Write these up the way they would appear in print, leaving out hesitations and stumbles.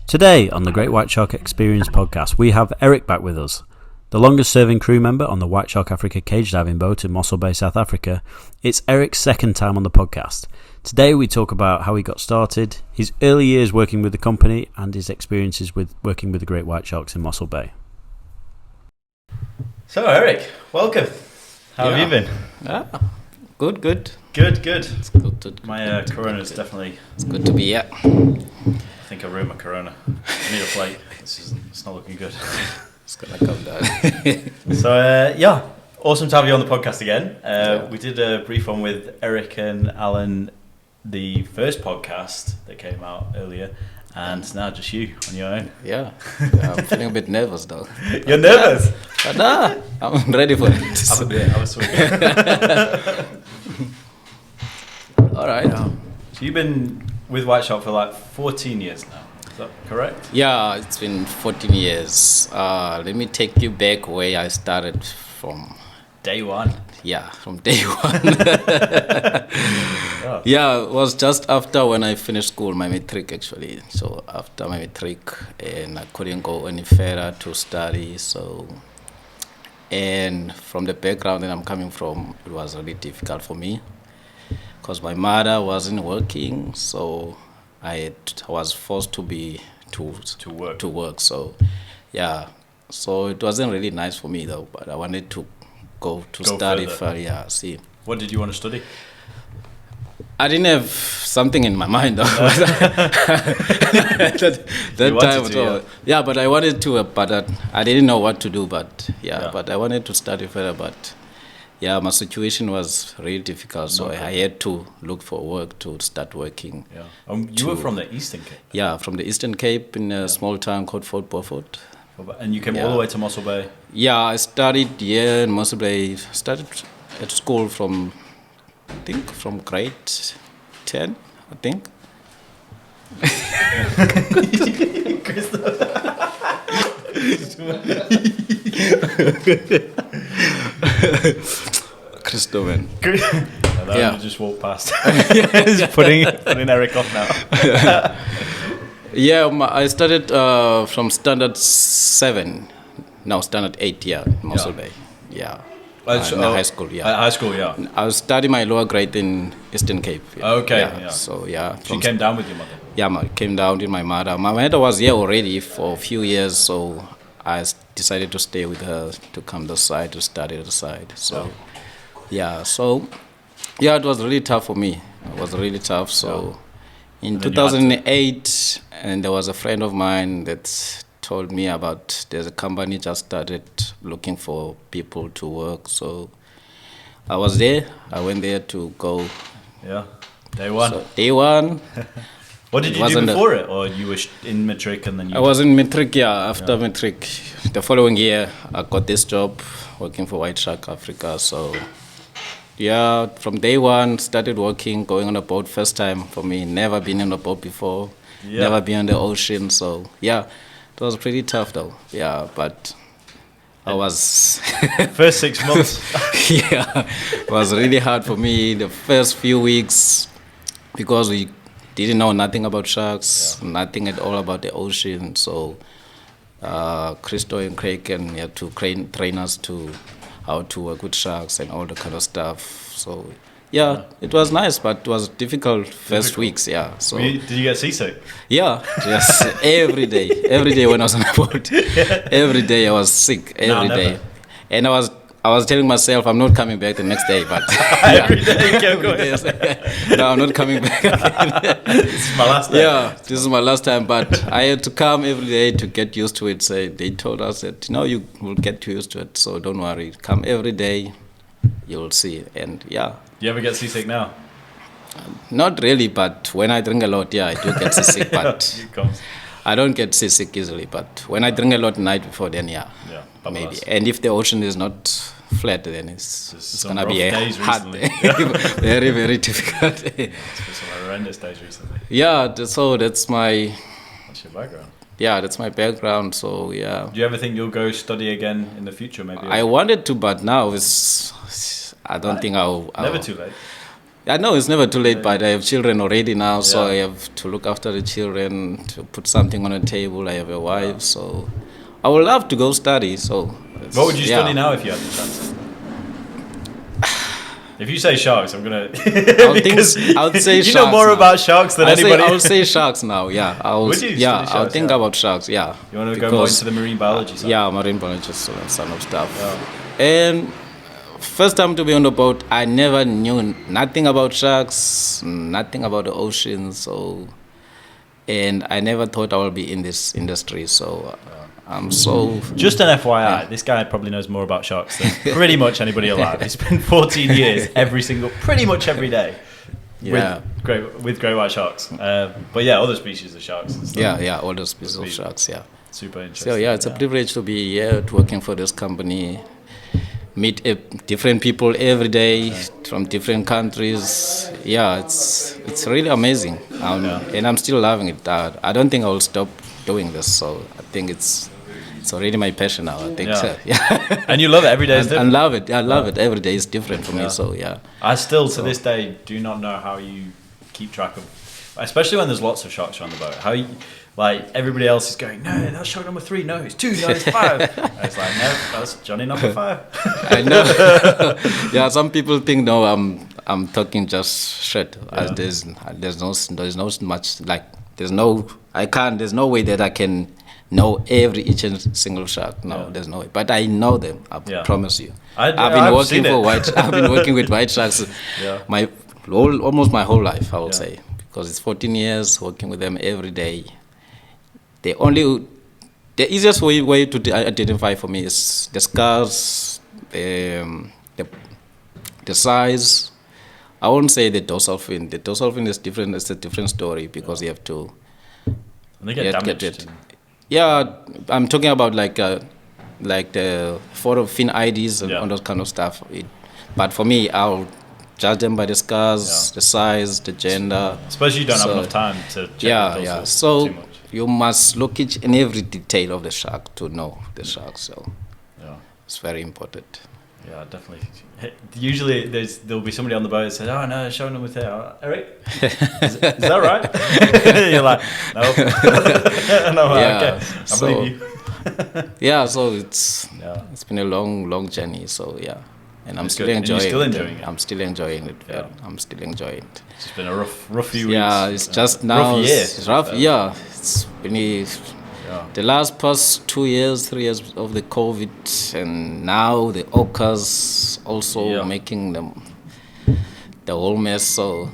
Today on the Great White Shark Experience podcast, we have Eric back with us. The longest serving crew member on the White Shark Africa cage diving boat in Mossel Bay, South Africa, it's Eric's second time on the podcast. Today we talk about how he got started, his early years working with the company, and his experiences with working with the Great White Sharks in Mossel Bay. So Eric, welcome. How have you been? Good. Good. It's good. My Corona's definitely... It's good to be here. I think I ruined my Corona. I need a plate. It's not looking good. It's gonna come down. So awesome to have you on the podcast again. We did a brief one with Eric and Alan, the first podcast that came out earlier, and now just you on your own. Yeah, I'm feeling a bit nervous though. You're nervous? But I'm ready for it. I was sweet. All right. So you've been with White Shark for like 14 years now, is that correct? Yeah, it's been 14 years. Let me take you back where I started from. Day one. Yeah, from day one. Yeah, it was just after when I finished school, my matric actually. So after my matric, and I couldn't go any further to study. So, and from the background that I'm coming from, it was really difficult for me because my mother wasn't working. So I was forced to work. So yeah, so it wasn't really nice for me though. But I wanted to go study further. See. What did you want to study? I didn't have something in my mind though. that time at all. Yeah, but I wanted to, but I didn't know what to do. But but I wanted to study further. But yeah, my situation was really difficult, so I had to look for work to start working. Yeah. You were from the Eastern Cape? Yeah, from the Eastern Cape in a small town called Fort Beaufort. And you came all the way to Mossel Bay? Yeah, I studied here in Mossel Bay. Started at school from grade 10, I think. Christo, man. You just walk past. Just putting Eric off now. Yeah, I started from standard 7, now standard 8, Mossel Bay. Yeah. In high school, High school, yeah. I studied my lower grade in Eastern Cape. Yeah. Okay, yeah. So, yeah. She came down with your mother? Yeah, I came down with my mother. My mother was here already for a few years, so I decided to stay with her to come this side, to study the side. So, it was really tough for me. It was really tough, so... In 2008, and there was a friend of mine that told me about there's a company just started looking for people to work. So I was there. I went there to go. Yeah, day one. So, day one. What did you do before it? Or you were in matric and then you... I was in matric, after matric. The following year, I got this job working for White Shark Africa. So... yeah, from day one, started working, going on a boat first time for me. Never been on a boat before, never been on the ocean. So, it was pretty tough though. Yeah, but I was... First 6 months. It was really hard for me the first few weeks because we didn't know nothing about sharks, nothing at all about the ocean. So, Christo and Craig had to train us to... how to work with sharks and all the kind of stuff. So, it was nice, but it was difficult first weeks, So, did you get seasick? Yeah, yes, every day. Every day when I was on the boat, every day I was sick, every day. And I was telling myself I'm not coming back the next day, but every day you kept going. No, I'm not coming back again. This is my last time. Yeah, this is my last time, but I had to come every day to get used to it. So they told us that, you will get used to it, so don't worry. Come every day, you'll see. And Do you ever get seasick now? Not really, but when I drink a lot, I do get seasick, but I don't get seasick easily. But when I drink a lot the night before, then maybe. And if the ocean is not flat, then it's going to be a hard day. Very, very difficult. It's been some horrendous days recently. So that's my... That's your background. Yeah, that's my background, so yeah. Do you ever think you'll go study again in the future, maybe? I wanted to, but now I don't think I'll... Never too late. I know it's never too late, but I have children already now, so I have to look after the children, to put something on the table. I have a wife, so I would love to go study. So, what would you study now if you had the chance? If you say sharks, I'm gonna. I would say sharks. You know more about sharks than anybody. I would say sharks now. Yeah, Would you? Yeah, I'll think about sharks. Yeah. You want to go more into the marine biology side? Yeah, marine biology sort of stuff. Yeah. And first time to be on the boat, I never knew nothing about sharks, nothing about the ocean. So, and I never thought I would be in this industry. So. I'm so... Just an FYI, this guy probably knows more about sharks than pretty much anybody alive. He spent 14 years pretty much every day with great white sharks. But yeah, other species of sharks and stuff. Yeah, other species of sharks, yeah. Super interesting. So yeah, it's a privilege to be here, working for this company, meet different people every day from different countries. Yeah, it's really amazing. And I'm still loving it. I don't think I will stop doing this, so I think it's already my passion now. I think so. Yeah. And you love it. Every day is different. I love it. I love it. Every day is different for me. So yeah. I still to this day do not know how you keep track of, especially when there's lots of sharks around the boat. How you, like everybody else is going, no, that's shark number 3. No, it's 2. No, it's 5. It's like, no, that's Johnny number 5. I know. Yeah, some people think no, I'm talking just shit. Yeah. There's no much like there's no way that I can know each and single shark. No, there's no way. But I know them. I promise you. I've been working with white sharks almost my whole life, I would say, because it's 14 years working with them every day. The easiest way to identify for me is the scars, the size. I won't say the dorsal fin. The dorsal fin is different. It's a different story because you have to. And they get damaged. Yeah, I'm talking about like the photo fin IDs and all those kind of stuff. But for me, I'll judge them by the scars, the size, the gender. I suppose you don't have enough time to check the dorsal so too much. You must look each and every detail of the shark to know the shark. So it's very important. Yeah, definitely. Usually there'll be somebody on the boat that says, oh no, showing them with hair. Eric, is that right? You're like, no. No, okay, I believe you. Yeah, so it's been a long journey. So yeah, and I'm still enjoying it. I'm still enjoying it. Yeah. I'm still enjoying it. It's been a rough few weeks. Yeah, it's just now. Rough year. It's rough. Yeah, it's been the last past 2 years, 3 years of the COVID, and now the orcas also making them the whole mess. So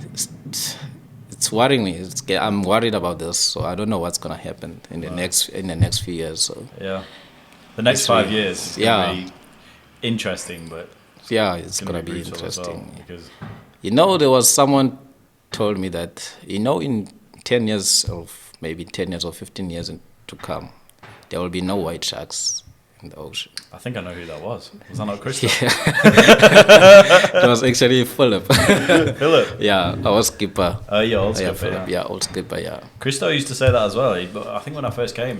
it's worrying me. I'm worried about this. So I don't know what's gonna happen in the next few years. So the next 5 years is gonna be interesting, but it's gonna be interesting. Because there was someone told me that in 10 years maybe 10 years or 15 years to come, there will be no white sharks in the ocean. I think I know who that was. Was that not Christo? It was actually Philip. Philip? Yeah, our skipper. Oh, yeah, old skipper. Philip, old skipper, yeah. Christo used to say that as well. But I think when I first came,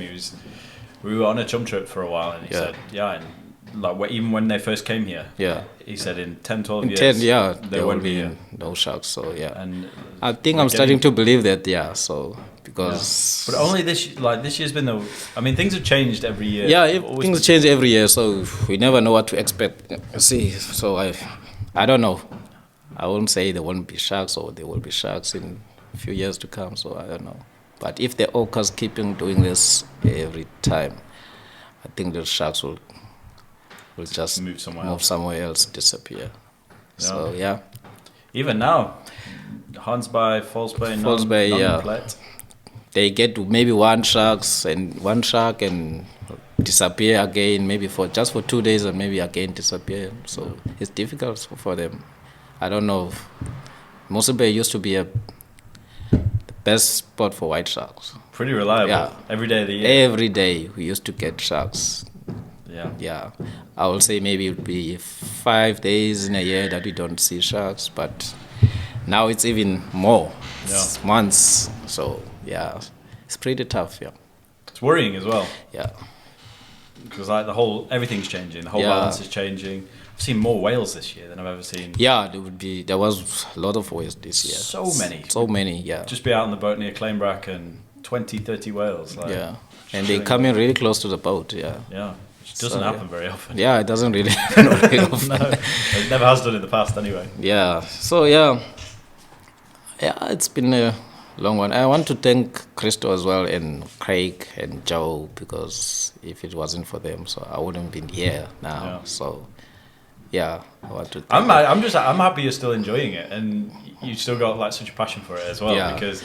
we were on a chum trip for a while, and he said, and like even when they first came here, he said in 10, 12 years, there will be no sharks. So and I think I'm starting to believe that. So because but only this year's been things have changed every year. Yeah, things change every year, so we never know what to expect. So I don't know. I won't say there won't be sharks or there will be sharks in a few years to come. So I don't know. But if the orcas keep doing this every time, I think the sharks will just move somewhere else, disappear. So even now, Hans Bay, False Bay, they get maybe one shark and disappear again, maybe for 2 days, and maybe again disappear. So it's difficult for them. I don't know. Mossel Bay used to be the best spot for white sharks. Pretty reliable. Every day of the year. Every day we used to get sharks. Yeah. I will say maybe it would be 5 days in a year that we don't see sharks, but now it's even more. It's months. So it's pretty tough. It's worrying as well. Yeah. Because everything's changing. The whole balance is changing. I've I've seen more whales this year than I've ever seen. Yeah, there was a lot of whales this year. So many, yeah. Just be out on the boat near Clainbrack and 20, 30 whales. Like, yeah, and they come in really close to the boat, yeah. Yeah, which doesn't happen very often. Yeah, it doesn't really happen very often. No, it never has done in the past anyway. Yeah, so yeah, it's been a long one. I want to thank Christo as well, and Craig and Joe, because if it wasn't for them, so I wouldn't been here now. Yeah. So yeah, I want to. I'm happy you're still enjoying it, and you still got like such a passion for it as well. Yeah. Because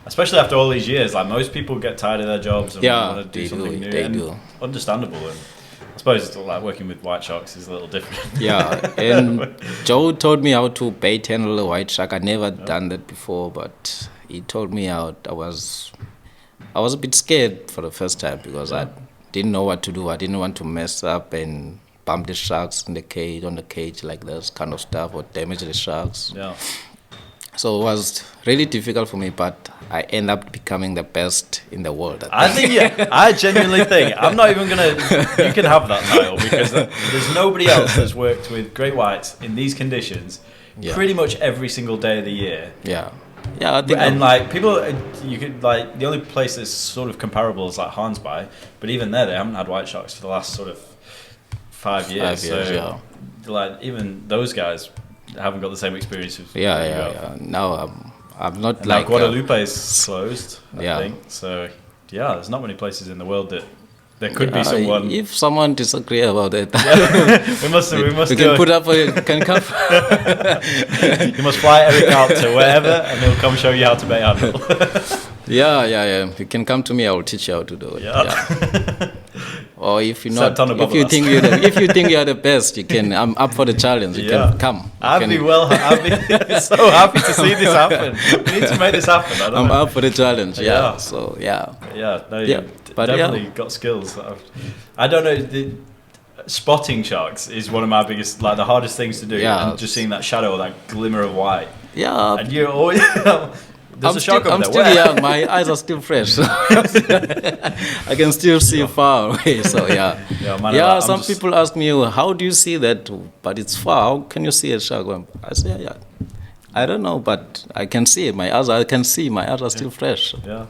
especially after all these years, like most people get tired of their jobs and want to do something new. They and do. Understandable, and I suppose like working with white sharks is a little different. Yeah, and Joe taught me how to bait handle a white shark. I never done that before, but he taught me how. I was a bit scared for the first time because I didn't know what to do. I didn't want to mess up and bump the sharks on the cage like this kind of stuff, or damage the sharks. Yeah. So it was really difficult for me, but I end up becoming the best in the world. I genuinely think I'm not even gonna. You can have that title because there's nobody else that's worked with great whites in these conditions, pretty much every single day of the year. Yeah, I think. And like people, you could like the only place that's sort of comparable is like Hornsby, but even there they haven't had white sharks for the last sort of 5 years. So like even those guys haven't got the same experience as yeah. Now I'm not and like Guadalupe is closed. I think so. Yeah, there's not many places in the world that there could be someone. If someone disagree about it, we must. We can put up can come. You must fly Eric out to wherever, and he'll come show you how to bait handle. Yeah. You can come to me. I will teach you how to do it. Yeah. Or if you if you think you're the best, you can. I'm up for the challenge. You can come. I'd be so happy to see this happen. We need to make this happen. I'm up for the challenge. Yeah. So yeah. Yeah. No, you definitely got skills. I don't know. Spotting sharks is one of my biggest, like the hardest things to do. Yeah. And just seeing that shadow, that glimmer of white. Yeah. And you're always. I'm still young. My eyes are still fresh. I can still see far away. So yeah. Some people ask me, "How do you see that? But it's far. How can you see a shark?" I say, "Yeah, I don't know, but I can see it. My eyes are still fresh." Yeah.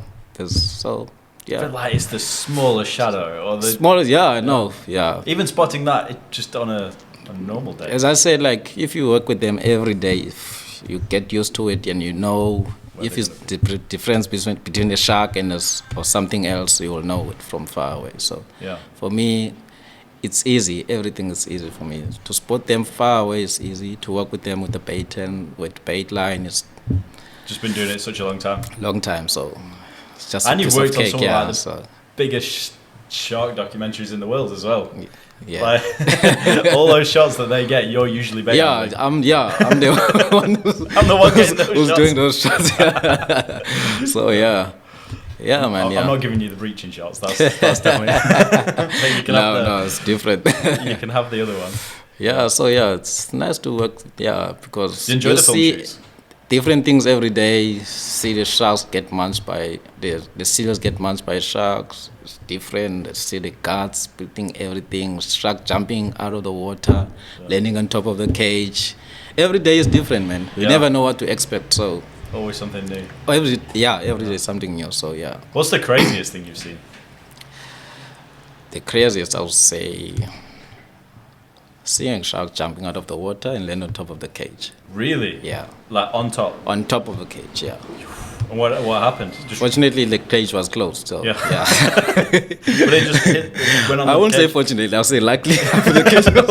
Yeah. But like it's the smallest shadow or the smallest. Yeah, I know. Yeah. Even spotting that, just on a normal day. As I said, like if you work with them every day, if you get used to it and you know. If it's the difference between a shark and or something else, you will know it from far away. So for me, it's easy. Everything is easy for me. To spot them far away is easy. To work with them with the bait and with bait line is just been doing it such a long time. So it's just and you've worked on some of the biggest shark documentaries in the world as well. Yeah. Like, all those shots that they get, you're usually baiting. I'm the one who's doing those shots. So yeah, man. I'm not giving you the breaching shots. That's definitely. You can no, it's different. You can have the other one. Yeah. So it's nice to work. Yeah, because you enjoy the film shoots. Different things every day. See the sharks get munched by the seals get munched by sharks. It's different. See the guards putting everything. Shark jumping out of the water, landing on top of the cage. Every day is different, man. You never know what to expect. So always something new. Every day is something new. So yeah. What's the craziest thing you've seen? The craziest, I would say. Seeing shark jumping out of the water and land on top of the cage. Really? Yeah. Like on top? On top of the cage, yeah. And what happened? Fortunately, the cage was closed, so yeah. But it just went on I won't cage. say fortunately, I'll say luckily. The cage was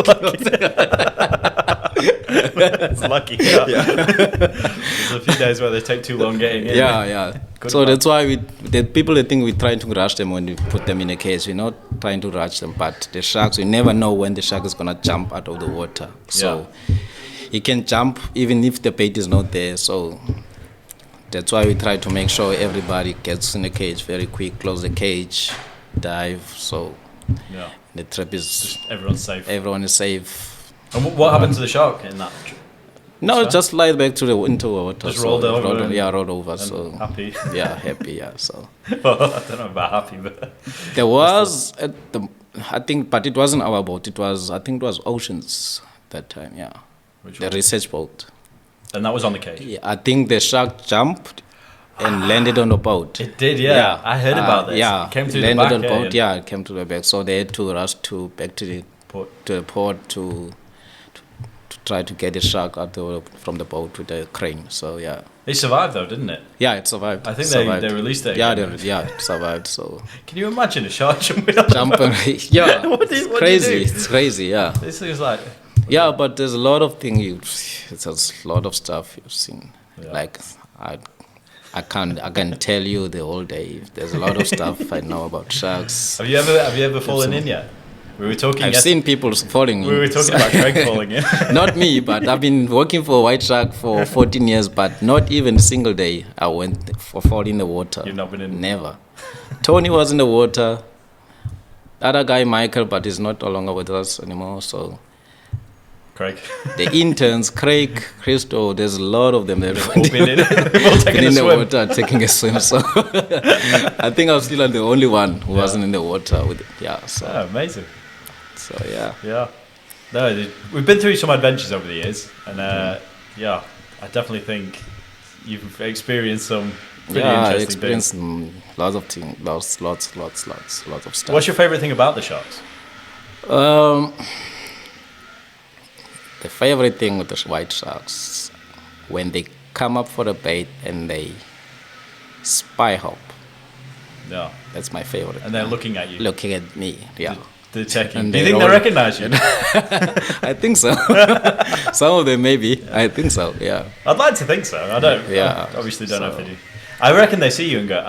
It's lucky. Yeah. There's a few days where they take too long getting in. Yeah. So that's why the people that think we're trying to rush them when we put them in a cage. We're not trying to rush them, but the sharks, we never know when the shark is gonna jump out of the water. So he can jump even if the bait is not there. So that's why we try to make sure everybody gets in the cage very quick, close the cage, dive. So the trap is just everyone's safe. Everyone is safe. And what happened to the shark in that? No, just slide back into the water. Just rolled over. Rolled over. So happy. Happy. Yeah. So. Well, I don't know about happy, but there was I think, but it wasn't our boat. I think it was Ocean's. that time, yeah. Which The one? research boat. And that was on the cage. Yeah, I think the shark jumped and landed on the boat. It did, yeah. I heard about this. Yeah, It came through landed the back. on the boat. Yeah, it came to the back. So they had to rush back to the port to try to get the shark from the boat with the crane. So yeah. It survived though, didn't it? Yeah, it survived. I think survived. they released it. Yeah, again. it survived. So Can you imagine a shark jumping on the jumping, boat? yeah, What do you crazy. do? It's crazy. Yeah. This thing's like. Yeah, but there's a lot of things. It's a lot of stuff you've seen. Yeah. Like I can tell you the whole day. There's a lot of stuff I know about sharks. Have you ever fallen in yet? We were talking. I've seen people falling in. We were talking about Craig falling in. Not me, but I've been working for White Shark for 14 years, but not even a single day I went for fall in the water. You've not been in? Never. Tony was in the water. Other guy, Michael, but he's not no longer with us anymore. So Craig. the interns, Craig, Christo, there's a lot of them. They've all been in The swim. water, taking a swim. So I think I was still the only one who wasn't in the water with it. Yeah. So, Oh, amazing. so yeah. Yeah. No, we've been through some adventures over the years, and yeah, I definitely think you've experienced some pretty I interesting things. experienced lots of things, lots of stuff. What's your favorite thing about the sharks? The favorite thing with the white sharks, when they come up for a bait and they spy hop. Yeah. That's my favorite. And they're looking at you. Looking at me, yeah. They're checking. And Do you they think they roll- recognise you? I think so. Some of them maybe. I think so, yeah. I'd like to think so. I don't. Yeah. I obviously don't know if So- they do. I reckon they see you and go,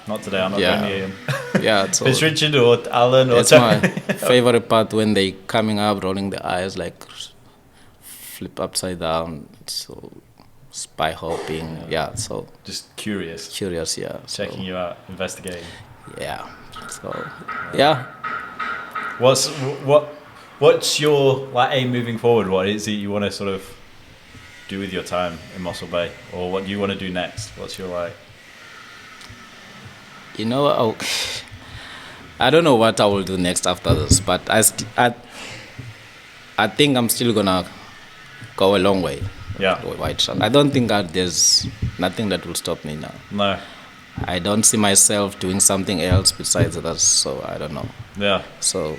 not today. I'm not Yeah. going near him. Yeah, so If it's Richard or Alan or that's my favorite part when they coming up, rolling the eyes, like flip upside down. So spy hopping, yeah. So Just curious, curious, yeah. So, checking you out, investigating. yeah. So yeah. What's your like aim moving forward? What is it you want to sort of do with your time in Mossel Bay, or what do you want to do next? What's your like? You know, I don't know what I will do next after this, but I think I'm still gonna go a long way. Yeah. With White Shark. I don't think that there's nothing that will stop me now. No. I don't see myself doing something else besides that, so I don't know. Yeah. So,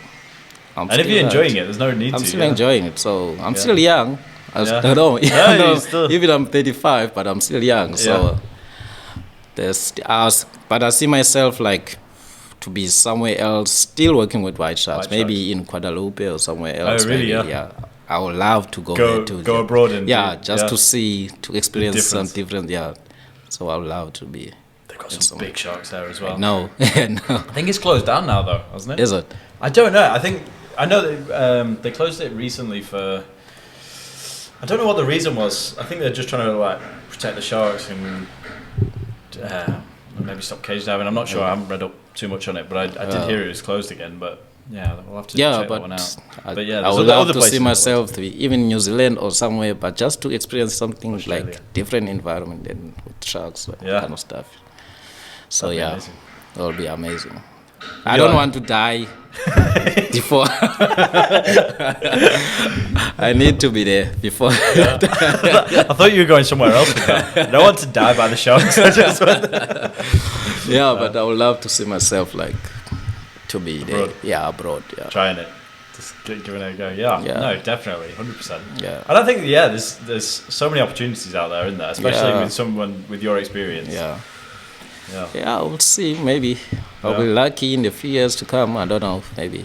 And if you're enjoying it, there's no need I'm to. still yeah. enjoying it. So I'm Yeah. still young. I Yeah. don't know. Yeah, You know, you're still- even I'm 35, but I'm still young. So but I see myself like to be somewhere else, still working with White Sharks, White maybe in Guadalupe or somewhere else. really? Maybe, Yeah. I would love to go Go there to abroad and just to see, to experience some difference. different. Yeah. So I would love to be. They've got some big sharks there as well. No, no. I think it's closed down now, though, hasn't it? Is it? I don't know. I know that they closed it recently for. I don't know what the reason was. I think they're just trying to like protect the sharks and maybe stop cage diving. I'm not sure. I haven't read up too much on it, but I did hear it was closed again. But yeah, we'll have to check that one out. But yeah, I there's would other love to places see in the world. myself to be even New Zealand or somewhere, but just to experience something Australia. like different environment than with sharks, that Yeah. kind of stuff. So That'd be yeah, amazing. that would be amazing. I don't want to die before. I need to be there before. I thought you were going somewhere else with that. I don't want to die by the sharks. I just went Yeah, but I would love to see myself like to be there. Abroad. Yeah, abroad. Yeah. trying it. Just giving it a go. Yeah. Yeah. No, definitely, 100%. Yeah. And I think there's so many opportunities out there, isn't there? Especially Yeah. with someone with your experience. Yeah. Yeah. Yeah, we'll see. Maybe I'll be lucky in the few years to come. I don't know. Maybe.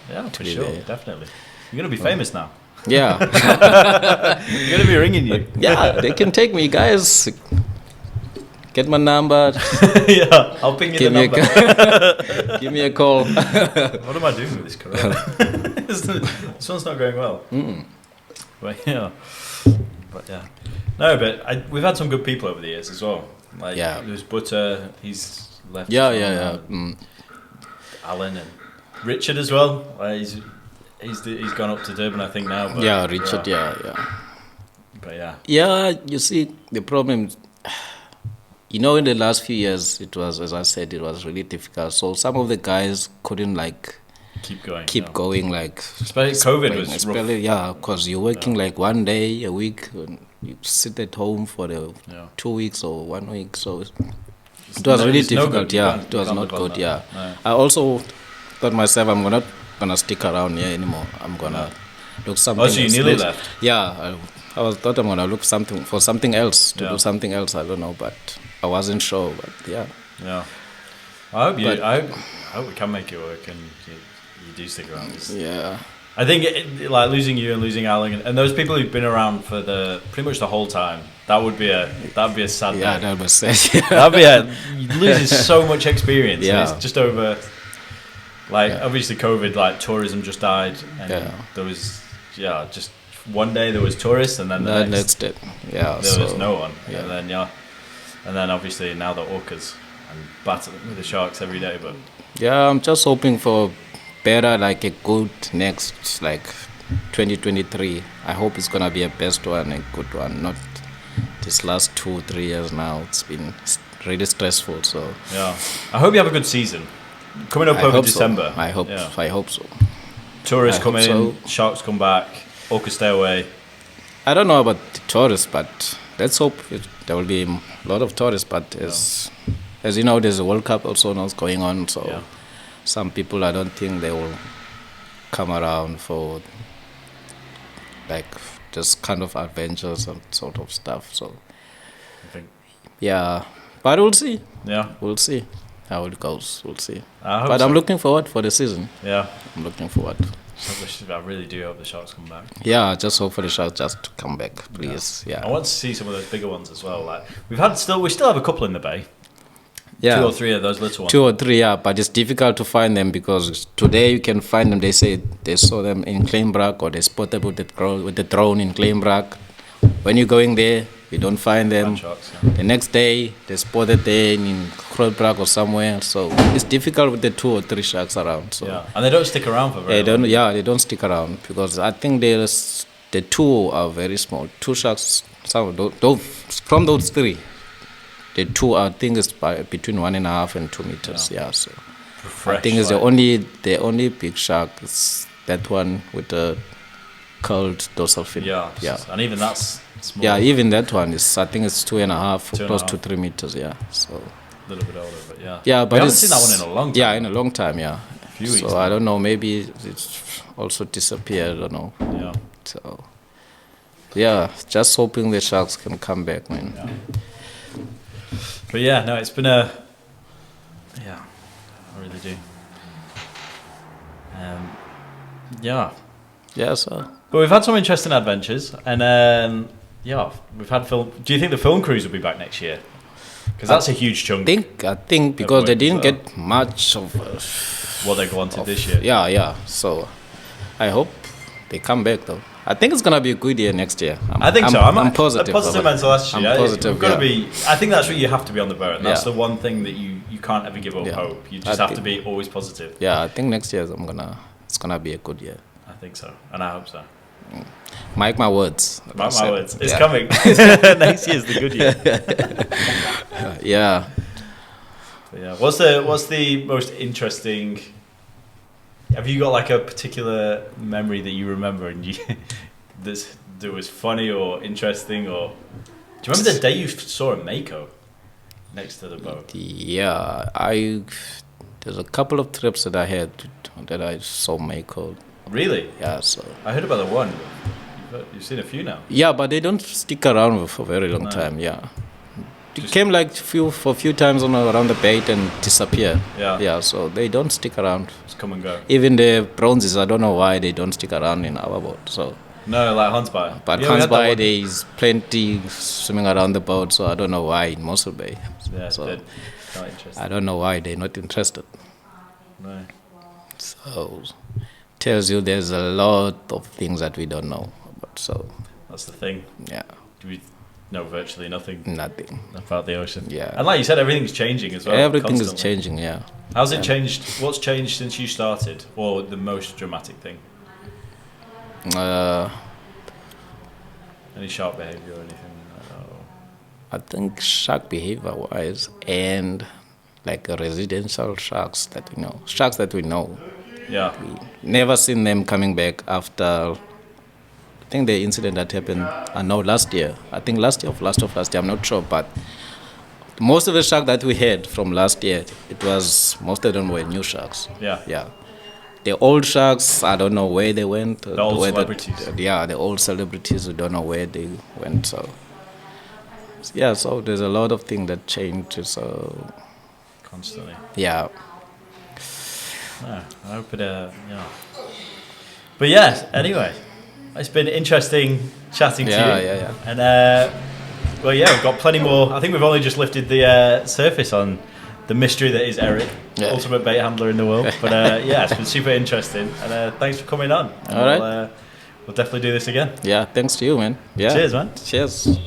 Yeah, for be sure, there. definitely. You're gonna be famous now. Yeah. You're gonna be ringing you. Yeah, they can take me, guys. Get my number. Yeah, I'll ping you Give the me, number. give me a call. What am I doing with this corona? This one's not going well. But yeah, no, but we've had some good people over the years as well. Like Yeah. there's Butter. He's left. Yeah. Alan and Richard as well. He's gone up to Durban, I think now. But, Yeah, Richard. Yeah. But yeah, Yeah, you see, the problem, in the last few years, it was, as I said, it was really difficult. So some of the guys couldn't keep going. Like Especially COVID was rough. Yeah, because you're working like 1 day a week, and you sit at home for the 2 weeks or 1 week. So it was really difficult. It was not good. No. I also thought myself, I'm not gonna stick around here anymore. I'm gonna look something. Oh, so you nearly left? Yeah, I thought I'm gonna look for something else to do something else. I don't know, but I wasn't sure. But yeah. I hope we can make it work and you do stick around. Yeah. I think like losing you and losing Alan and those people who've been around for pretty much the whole time, that'd be a sad day. That was sad. You're losing so much experience. Yeah. It's just over. Like obviously COVID, like tourism just died, and there was just one day there was tourists, and then the next day, there was no one, and then obviously now the orcas and battling with the sharks every day. But I'm just hoping for better, like a good next, like 2023. I hope it's gonna be a best one, a good one, not this last 2-3 years now. It's been really stressful. So I hope you have a good season. Coming up over December. So. I hope so. Tourists come in, sharks come back, orcas stay away. I don't know about the tourists, but let's hope there will be a lot of tourists. But as you know, there's a World Cup also now going on, so some people, I don't think they will come around for like just kind of adventures and sort of stuff. So but we'll see. We'll see how it goes. We'll see. But I'm looking forward for the season. I'm looking forward. I really do hope the sharks come back. Just hope for the sharks just to come back, please. I want to see some of those bigger ones as well. Like we still have a couple in the bay. 2 or 3 of those little ones. 2 or 3, but it's difficult to find them because today you can find them. They say they saw them in Kleinbraak or they spotted with the drone in Kleinbraak. When you're going there, you don't find them. Sharks, The next day, they spotted them in Kleinbraak or somewhere. So it's difficult with the 2 or 3 sharks around. So and they don't stick around for very long. They don't stick around because I think the 2 are very small. 2 sharks, from those 3. The 2, I think, is between 1.5 and 2 meters. So Fresh, I think it's the only big shark is that one with the curled dorsal fin. And even that's small. Even that one is, I think it's 2.5, close to 3 meters. So a little bit older, but but we haven't seen that one in a long time. In a long time. A few weeks. So I don't know. Maybe it's also disappeared. I don't know. So just hoping the sharks can come back, man. But it's been I really do. So. But we've had some interesting adventures, and we've had film. Do you think the film crews will be back next year? Because that's a huge chunk. I think because they didn't get much of what they wanted this year. So I hope they come back though. I think it's gonna be a good year next year. I think so. I'm positive. A positive mental attitude. I'm positive. Got to be. I think that's what you have to be on the boat. And that's the one thing that you can't ever give up hope. You just have to be always positive. I think next year it's gonna be a good year. I think so, and I hope so. Mark my words. Mark my words. It's coming. Next year's the good year. What's the most interesting? Have you got like a particular memory that you remember and that was funny or interesting, or do you remember the day you saw a mako next to the boat? There's a couple of trips that I had that I saw mako. Really? So I heard about the one. You've seen a few now. But they don't stick around for a very long time. It came like for a few times around the bait and disappear. So they don't stick around. Just come and go. Even the bronzes, I don't know why they don't stick around in our boat. So no, like Hansby. But Hansby, there's plenty swimming around the boat, so I don't know why in Mossel Bay. So not interested. I don't know why they're not interested. No. So tells you there's a lot of things that we don't know. So that's the thing. Do we know virtually nothing about the ocean? And like you said, everything's changing as well. Everything is changing. How's it changed? What's changed since you started, or the most dramatic thing? Any shark behavior or anything like that? I think shark behavior wise and like residential sharks that we know. Yeah. Never seen them coming back after. I think the incident that happened, last year. I think last year, I'm not sure, but most of the sharks that we had from last year, most of them were new sharks. Yeah. Yeah. The old sharks, I don't know where they went. The old celebrities. The old celebrities, we don't know where they went. So, yeah, so there's a lot of things that changed. So, Constantly. yeah. I hope it, But yeah, anyway, it's been interesting chatting to you. Yeah. And, we've got plenty more. I think we've only just lifted the surface on the mystery that is Eric, ultimate bait handler in the world. But it's been super interesting. And thanks for coming on. All right. We'll definitely do this again. Yeah, thanks to you, man. Yeah. Cheers, man. Cheers.